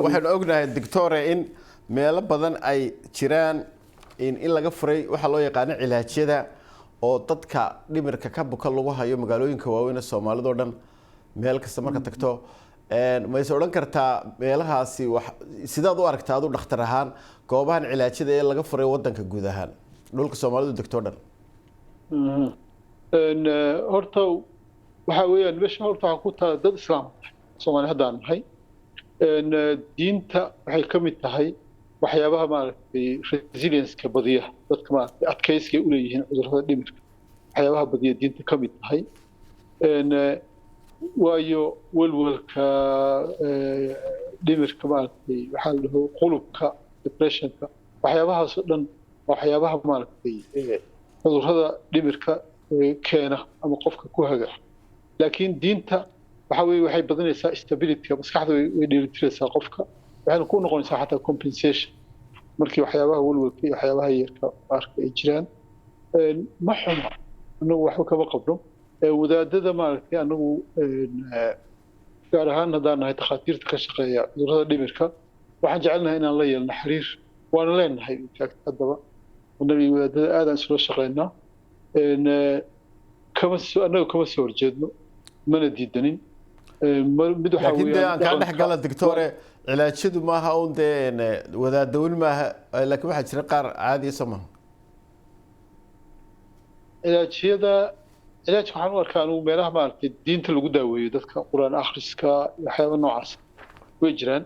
waxaan ognahay doctor in meelo badan ay jiraan in laga furay waxa loo yaqaan cilaajyada oo dadka dhimirka ka buka lagu hayo magaalooyinka waaweyn ee Soomaalidu oo dhan meel kasta marka tagto ma is oran kartaa meelahaasi wax sidaad u aragtaa adu dhakhtar ahaan goobahan cilaajyada ee laga furay wadanka guud ahaan dhulka Soomaalidu doctor dhan horta waxa weeyaan meesha horta ku taa dad islaam Soomaali hadaan nahay diinta waxay ka mid tahay waxyaabaha maaragtay resilience-ka badiya dadka maaragtay adkaysiga u leeyihiin cudurrada dhimirka waxyaabaha badiya diinta ka mid tahay waayo walwalka dhimirka maaragtay waxaa la dhaho qulubka depressionka waxyaabahaas oo dhan waxyaabaha maaragtay cudurrada dhimirka keena ama qofka ku haga laakiin diinta waxa weeye waxay badanaysaa stability-ga maskaxda way dheelitiraysaa qofka waxayna ku noqonaysaa xataa compensation markii waxyaabaha walwalka iyo waxyaabaha yarka marka ay jiraan ma xumo anagu waxba kama qabno wadaadada maaragtay anagu gaar ahaan haddaan nahay takhaatiirta ka shaqeeya cudurrada dhimirka waxaan jecelnahay inaan la yeelno xiriir waana leenahay haddaba anaga wadaadada aadaan isula shaqeynaa anaga kama soo horjeedno mana diidanin mid waxa weeyaan ka dhaxgala doctor cilaajadu maaha oo wadaadawin maaha laakiin waxa jira qaar caadi ah cilaajka waxaan u arkaa anigu meelaha maaragtay diinta lagu daaweeyo dadka quraan akhriska waxyaaba noocaas way jiraan